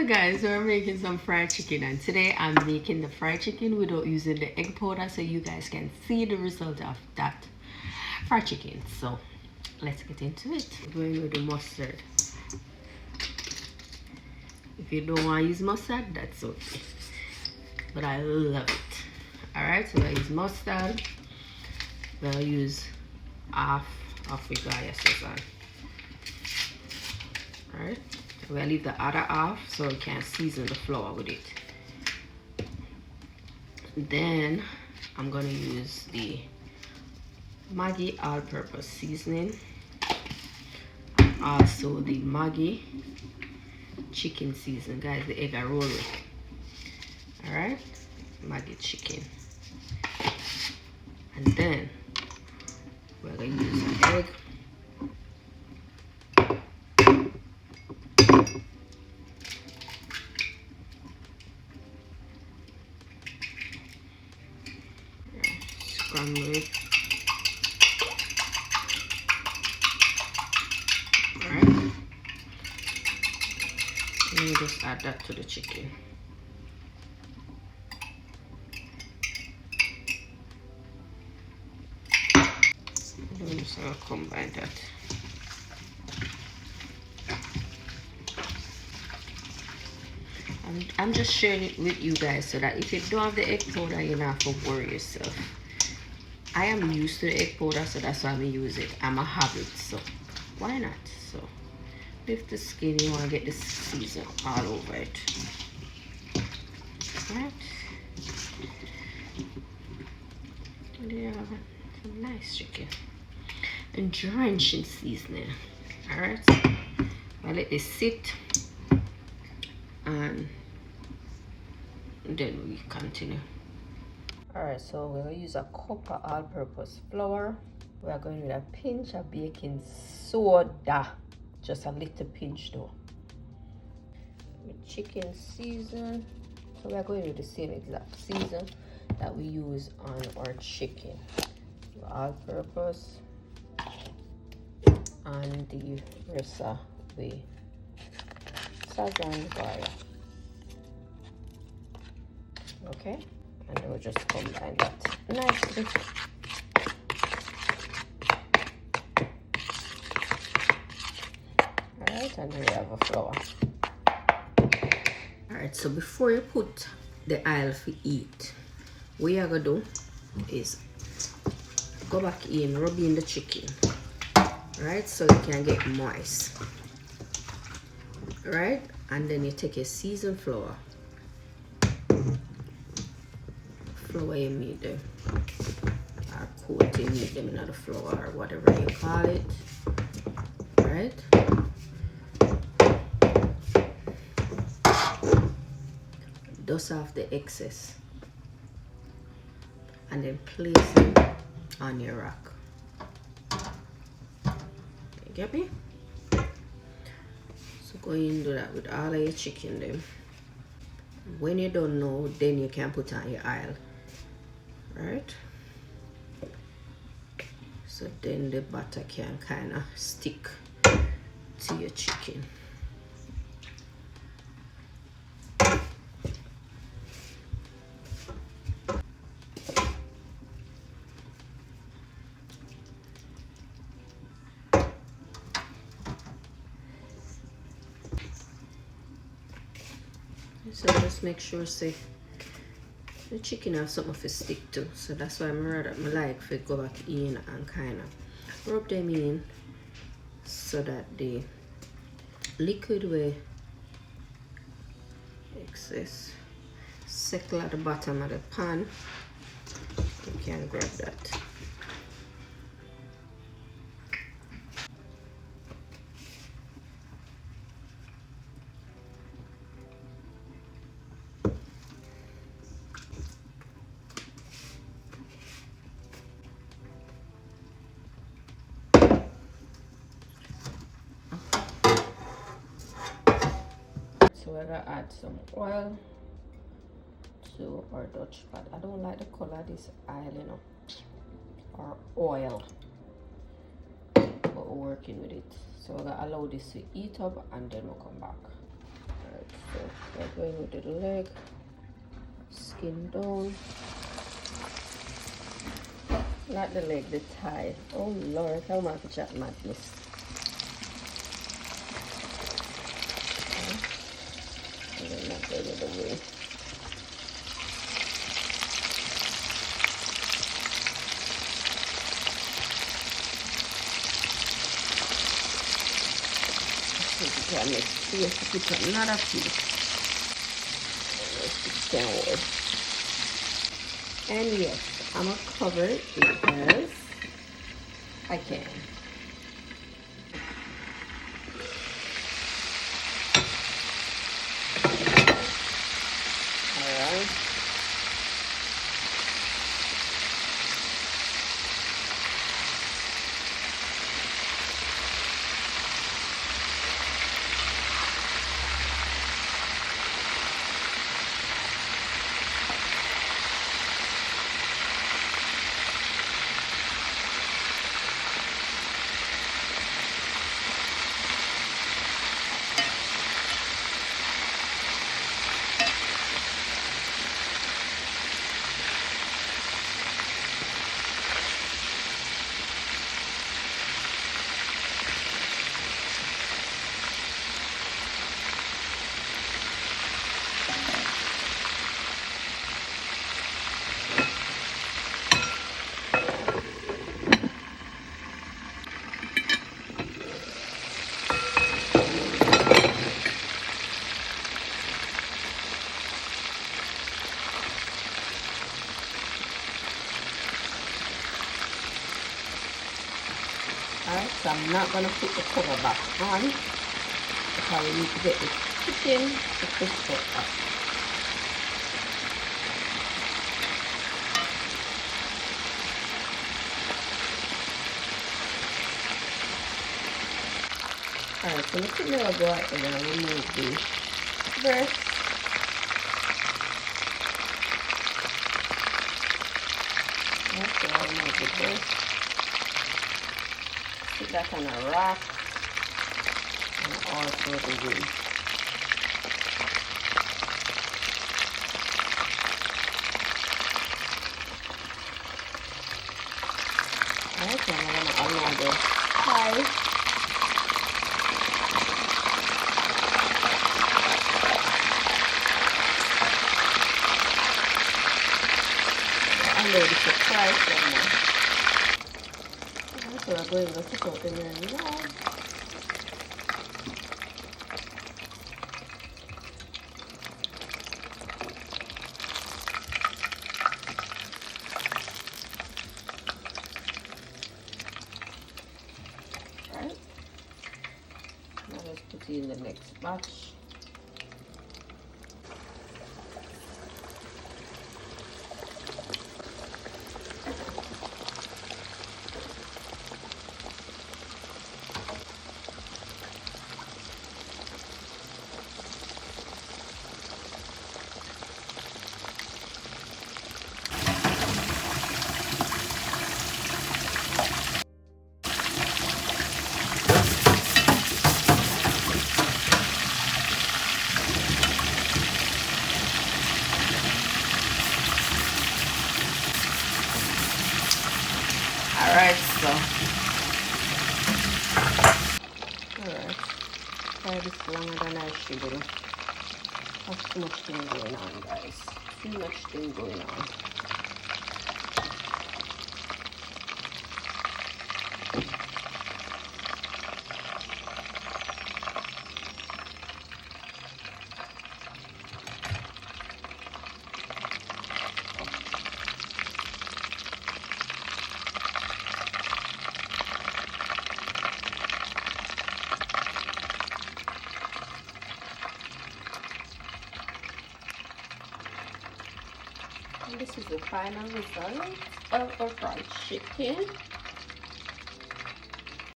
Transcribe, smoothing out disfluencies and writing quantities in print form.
So guys, we're making some fried chicken, and today I'm making the fried chicken without using the egg powder, so you guys can see the result of that fried chicken. So let's get into it. Going with the mustard. If you don't want to use mustard, that's okay, but I love it. Alright, so I use mustard. We'll use half of the Goya sauce. Alright, we'll leave the other half so we can season the flour with it. Then I'm gonna use the Maggi All-Purpose seasoning, and also the Maggi Chicken seasoning. Guys, the egg I roll with. Alright, Maggi Chicken. And then we're gonna use an egg. Scramble it. Alright. And then just add that to the chicken. I'm just gonna combine that. I'm just sharing it with you guys so that if you don't have the egg powder, you don't have to worry yourself. I am used to the egg powder, so that's why I use it. I'm a habit, so why not? So lift the skin, you want to get the season all over it. Alright. And there you have some nice chicken. And drench in seasoning. Alright. I'll let this sit, and then we continue. Alright, so we'll use a cup of all-purpose flour. We are going with a pinch of baking soda, just a little pinch though. With chicken season, so we are going with the same exact season that we use on our chicken. All-purpose, and the rest of the Sazon Goya. Okay, and then we'll just combine that nicely. Alright, and then we have a flour. Alright, so before you put the oil for eat, what you're gonna do is go back in, rub in the chicken, right, so it can get moist, right? And then you take your seasoned flour you made them, or coat you made them in the flour, or whatever you call it, right? Dust off the excess, and then place it on your rack. You get me? So go in and do that with all of your chicken then. When you don't know, then you can put on your oil. Right? So then the butter can kind of stick to your chicken. So just make sure, say, the chicken have something to stick to, so that's why I like to go back in and kind of rub them in so that the liquid will excess settle at the bottom of the pan. You can grab that. So we're gonna add some oil to our Dutch pot. I don't like the color of this oil, you know, or oil, but we're working with it. So we're gonna allow this to heat up, and then we'll come back. So we're going with the leg, skin down. Not the leg, the thigh. Oh Lord, how much chat madness. And then that goes the other way. So you can make space to put another piece. And yes, I'm gonna cover it because I can. Alright. Alright, so I'm not going to put the cover back on because we need to get the chicken to crisp up. Alright, so the chicken will go out and then I'll remove the breast. Okay, I'll remove the breast. Put that on a rack and also the wing. Alright, so I'm going to unload the thigh. Unload the surprise one. So we're going to put out the marinade. Right. Now let's put it in the next batch. Alright, try this longer than I should. Have too much thing going on, guys. Too much thing going on. And this is the final result of our fried chicken.